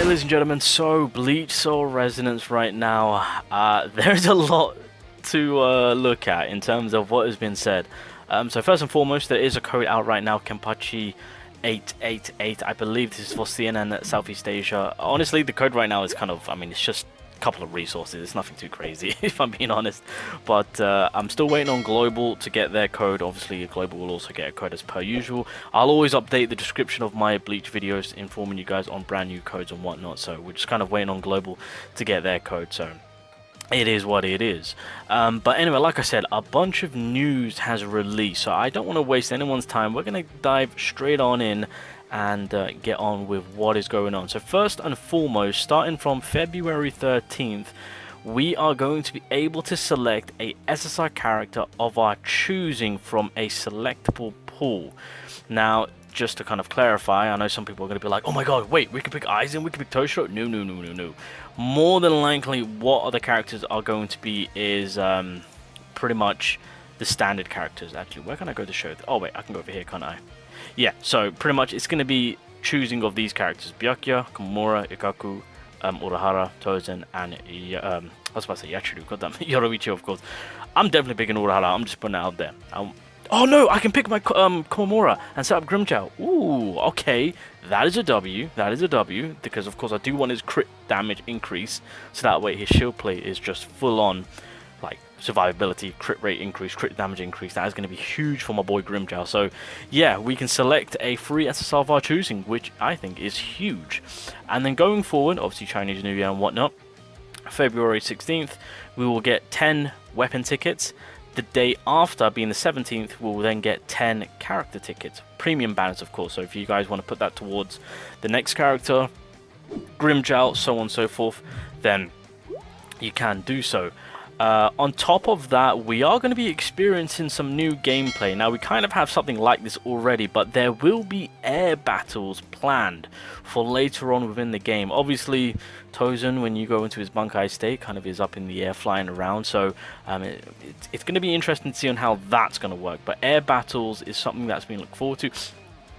Alright, ladies and gentlemen, so Bleach Soul Resonance right now, there's a lot to look at in terms of what has been said. So first and foremost, there is a code out right now, Kenpachi 888. I believe this is for CNN Southeast Asia. Honestly, the code right now is kind of, I mean, it's just a couple of resources. It's nothing too crazy, if I'm being honest. But I'm still waiting on Global to get their code. Obviously, Global will also get a code as per usual. I'll always update the description of my Bleach videos, informing you guys on brand new codes and whatnot. So we're just kind of waiting on Global to get their code. So it is what it is. But anyway, like I said, a bunch of news has released, so I don't want to waste anyone's time. We're going to dive straight on in and get on with what is going on. So first and foremost, starting from February 13th, we are going to be able to select a SSR character of our choosing from a selectable pool. Now, just to kind of clarify, I know some people are going to be like, oh my god, wait, we can pick Aizen, we can pick Toshiro? No. More than likely, what other characters are going to be is pretty much the standard characters. Actually, where can I go to show? Oh wait, I can go over here, can't I? Yeah, so pretty much it's going to be choosing of these characters. Byakuya, Komura, Ikaku, Urahara, Tozen, and I was about to say Yachiru, goddamn, Yoroichi, of course. I'm definitely picking Urahara, I'm just putting it out there. Oh no, I can pick my Komura and set up Grimjow. Ooh, okay, that is a W, because of course I do want his crit damage increase, so that way his shield plate is just full on, like, survivability, crit rate increase, crit damage increase. That is going to be huge for my boy Grimjow. So yeah, we can select a free SSR of our choosing, which I think is huge. And then going forward, obviously Chinese New Year and whatnot, February 16th, we will get 10 weapon tickets. The day after, being the 17th, we'll then get 10 character tickets. Premium banners, of course, so if you guys want to put that towards the next character, Grimjow, so on and so forth, then you can do so. On top of that, we are going to be experiencing some new gameplay. Now, we kind of have something like this already, but there will be air battles planned for later on within the game. Obviously, Tozen, when you go into his Bunkai state, kind of is up in the air flying around, so it's going to be interesting to see on how that's going to work. But air battles is something that's been looked forward to.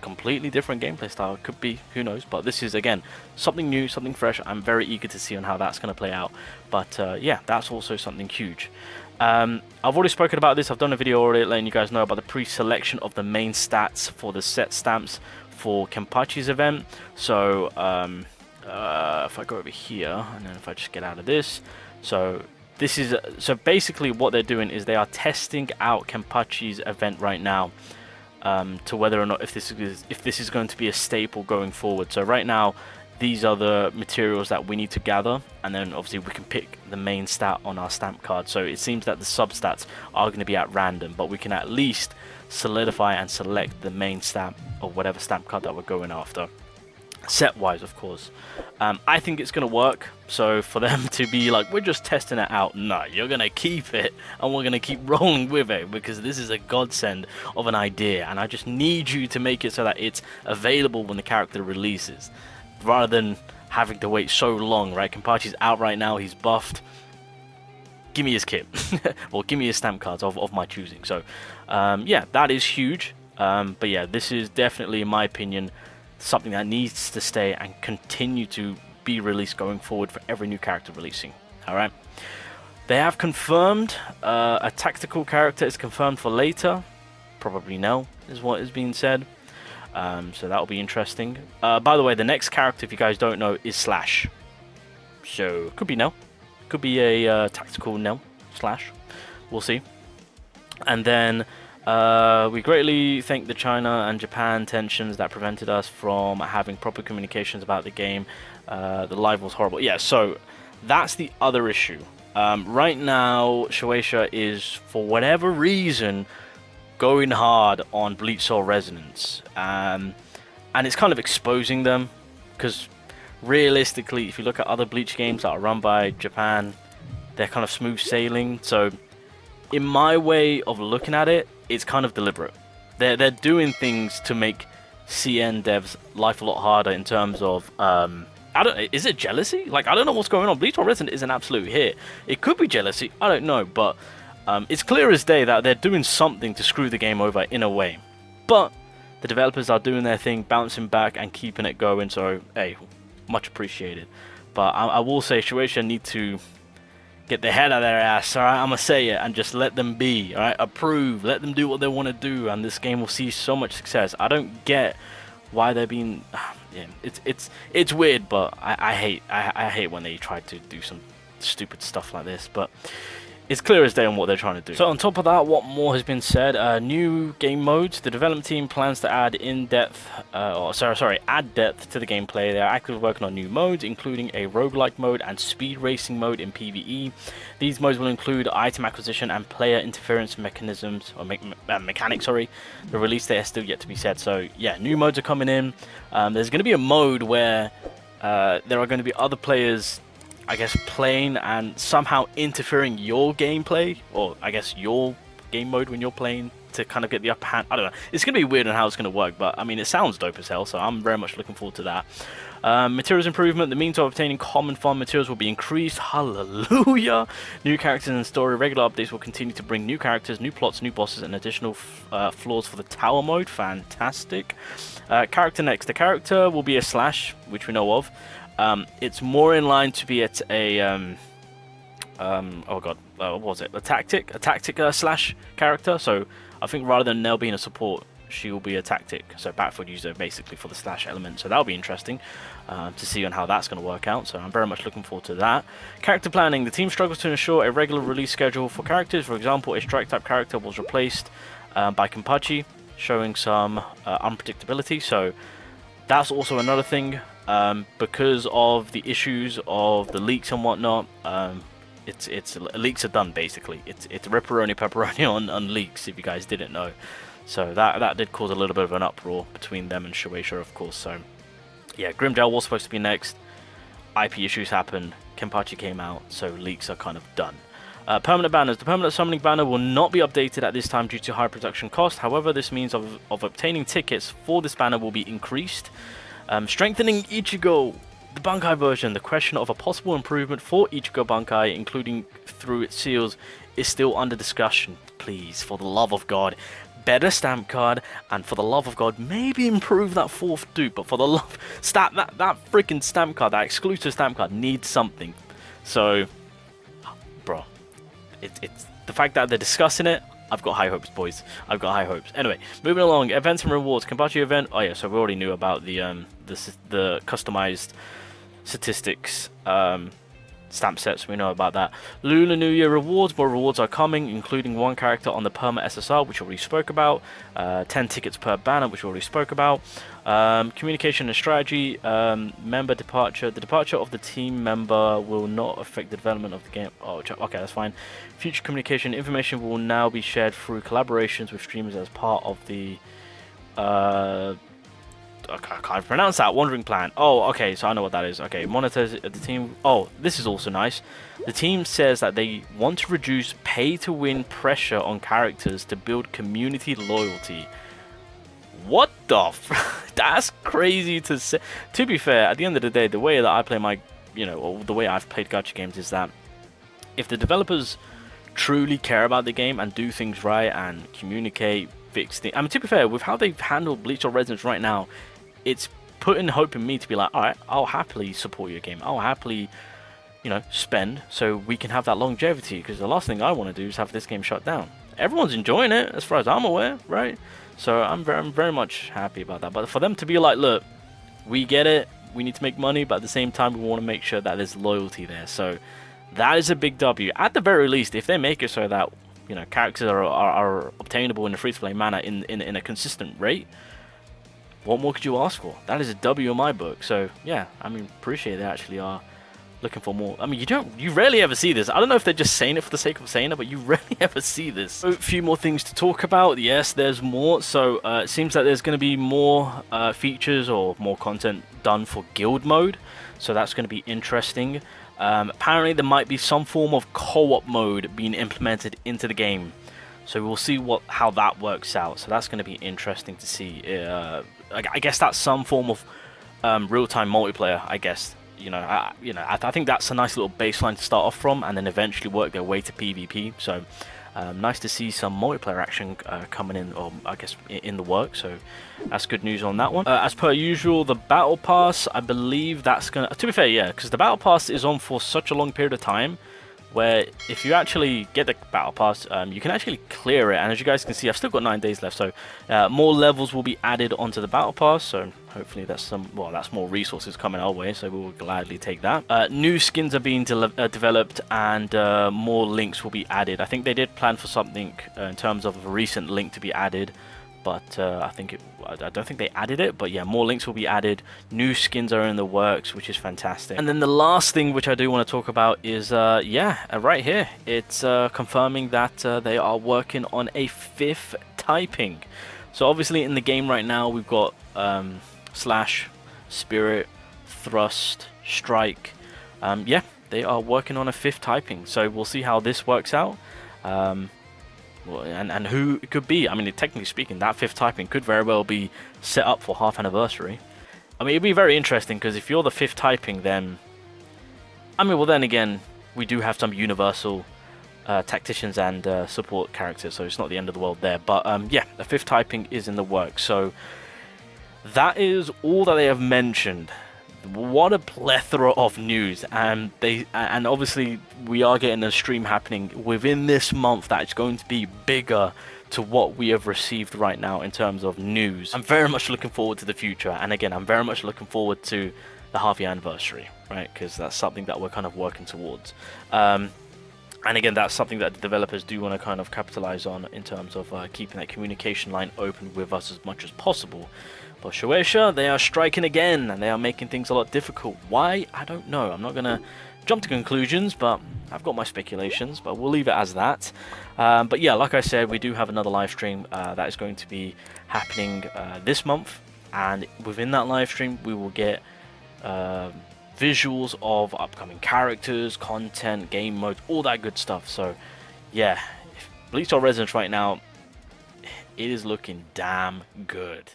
Completely different gameplay style, could be, who knows, but this is again something new, something fresh. I'm very eager to see on how that's going to play out. But yeah, that's also something huge. I've already spoken about this. I've done a video already letting you guys know about the pre-selection of the main stats for the set stamps for Kenpachi's event. So if I go over here and then if I just get out of this, so this is so basically what they're doing is they are testing out Kenpachi's event right now. To whether or not if this is going to be a staple going forward. So right now, these are the materials that we need to gather, and then obviously we can pick the main stat on our stamp card. So it seems that the substats are going to be at random, but we can at least solidify and select the main stamp or whatever stamp card that we're going after. Set wise, of course. I think it's going to work. So for them to be like, we're just testing it out, no, you're going to keep it and we're going to keep rolling with it, because this is a godsend of an idea, and I just need you to make it so that it's available when the character releases, rather than having to wait so long, right? Kenpachi's out right now, he's buffed. Give me his kit. Well, give me his stamp cards of my choosing. So yeah, that is huge. But yeah, this is definitely, in my opinion, something that needs to stay and continue to be released going forward for every new character releasing. Alright, they have confirmed a tactical character is confirmed for later. Probably no is what is being said. So that'll be interesting. By the way, the next character, if you guys don't know, is Slash. So could be no, could be a tactical no Slash. We'll see. And then we greatly thank the China and Japan tensions that prevented us from having proper communications about the game. The live was horrible. Yeah, so that's the other issue. Right now, Shueisha is, for whatever reason, going hard on Bleach Soul Resonance. And it's kind of exposing them, because realistically, if you look at other Bleach games that are run by Japan, they're kind of smooth sailing. So in my way of looking at it, it's kind of deliberate. They're doing things to make CN devs' life a lot harder in terms of is it jealousy? Like, I don't know what's going on. Bleach Soul Resonance is an absolute hit. It could be jealousy, I don't know, but it's clear as day that they're doing something to screw the game over in a way. But the developers are doing their thing, bouncing back and keeping it going. So hey, much appreciated. But I will say Shueisha need to get their head out of their ass, alright? I'm gonna say it, and just let them be, alright? Approve, let them do what they want to do, and this game will see so much success. I don't get why they're being, yeah, it's weird, but I hate when they try to do some stupid stuff like this, but it's clear as day on what they're trying to do. So on top of that, what more has been said? New game modes. The development team plans to add add depth to the gameplay. They are actively working on new modes, including a roguelike mode and speed racing mode in PvE. These modes will include item acquisition and player interference mechanisms, or mechanics, sorry. The release date is still yet to be set. So yeah, new modes are coming in. There's going to be a mode where there are going to be other players, I guess, playing and somehow interfering your gameplay, or I guess your game mode when you're playing, to kind of get the upper hand. I don't know. It's going to be weird on how it's going to work, but I mean, it sounds dope as hell, so I'm very much looking forward to that. Materials improvement. The means of obtaining common farm materials will be increased. Hallelujah! New characters and story. Regular updates will continue to bring new characters, new plots, new bosses, and additional floors for the tower mode. Fantastic. Character next. The character will be a slash, which we know of. It's more in line to be at a oh god, what was it? A tactic slash character. So I think rather than Nell being a support, she will be a tactic, so backfoot user basically for the slash element. So that'll be interesting to see on how that's going to work out. So I'm very much looking forward to that. Character planning. The team struggles to ensure a regular release schedule for characters. For example, a strike type character was replaced by Kenpachi, showing some unpredictability. So that's also another thing. Because of the issues of the leaks and whatnot, leaks are done basically. It's pepperoni on leaks, if you guys didn't know. So that did cause a little bit of an uproar between them and Shueisha, of course. So yeah, Grimdale was supposed to be next. IP issues happened. Kenpachi came out, so leaks are kind of done. Permanent banners. The permanent summoning banner will not be updated at this time due to high production cost. However, this means of obtaining tickets for this banner will be increased. Strengthening Ichigo, the Bankai version. The question of a possible improvement for Ichigo Bankai, including through its seals, is still under discussion. Please, for the love of God, better stamp card, and for the love of God, maybe improve that fourth dupe. But for the love, that freaking stamp card, that exclusive stamp card, needs something. So, bro, it's the fact that they're discussing it. I've got high hopes, boys. I've got high hopes. Anyway, moving along. Events and rewards. Kenpachi event. Oh yeah, so we already knew about the customized statistics stamp sets. We know about that. Lunar New Year rewards. More rewards are coming, including one character on the Perma SSR, which we already spoke about. 10 tickets per banner, which we already spoke about. Communication and strategy. Member departure. The departure of the team member will not affect the development of the game. Oh, okay, that's fine. Future communication information will now be shared through collaborations with streamers as part of the I can't pronounce that. Wandering plan. Oh, okay, so I know what that is. Okay, monitors the team. Oh, this is also nice. The team says that they want to reduce pay-to-win pressure on characters to build community loyalty. What the That's crazy to say. To be fair, at the end of the day, the way that I play my, or the way I've played gacha games is that if the developers truly care about the game and do things right and communicate, fix things. I mean, to be fair, with how they've handled Bleach or Resonance right now, it's putting hope in me to be like, alright, I'll happily support your game. I'll happily, spend so we can have that longevity, because the last thing I want to do is have this game shut down. Everyone's enjoying it, as far as I'm aware, right? So I'm very much happy about that. But for them to be like, look, we get it, we need to make money, but at the same time, we want to make sure that there's loyalty there. So that is a big W. At the very least, if they make it so that characters are obtainable in a free-to-play manner in a consistent rate, what more could you ask for? That is a W in my book. So yeah, I mean, appreciate they actually are looking for more. I mean, you rarely ever see this. I don't know if they're just saying it for the sake of saying it, but you rarely ever see this. So, a few more things to talk about. Yes, there's more. So it seems that there's going to be more features or more content done for guild mode. So that's going to be interesting. Apparently there might be some form of co-op mode being implemented into the game, so we'll see how that works out. So that's going to be interesting to see. I guess that's some form of real-time multiplayer, I guess I think that's a nice little baseline to start off from, and then eventually work their way to PvP. So nice to see some multiplayer action coming in, or I guess in the work. So that's good news on that one. As per usual, the battle pass, I believe that's gonna, to be fair, yeah, because the battle pass is on for such a long period of time, where if you actually get the battle pass, you can actually clear it. And as you guys can see, I've still got 9 days left, so more levels will be added onto the battle pass. So hopefully that's that's more resources coming our way, so we will gladly take that. New skins are being developed, and more links will be added. I think they did plan for something in terms of a recent link to be added, but I don't think they added it. But yeah, more links will be added. New skins are in the works, which is fantastic. And then the last thing which I do want to talk about is right here, it's confirming that they are working on a 5th typing. So obviously in the game right now we've got slash, spirit, thrust, strike. Yeah, they are working on a 5th typing, so we'll see how this works out. And who it could be. I mean, technically speaking, that 5th typing could very well be set up for half anniversary. I mean, it'd be very interesting, because if you're the 5th typing, then I mean, well, then again, we do have some universal tacticians and support characters, so it's not the end of the world there. But yeah, the 5th typing is in the works. So that is all that they have mentioned. What a plethora of news, and obviously we are getting a stream happening within this month that's going to be bigger to what we have received right now in terms of news. I'm very much looking forward to the future, and again, I'm very much looking forward to the half-year anniversary, right? Because that's something that we're kind of working towards. And again, that's something that the developers do want to kind of capitalize on in terms of keeping that communication line open with us as much as possible. But Shueisha, they are striking again, and they are making things a lot difficult. Why? I don't know. I'm not going to jump to conclusions, but I've got my speculations, but we'll leave it as that. But yeah, like I said, we do have another live stream that is going to be happening this month, and within that live stream, we will get visuals of upcoming characters, content, game modes, all that good stuff. So yeah, Bleach Resonance right now, it is looking damn good.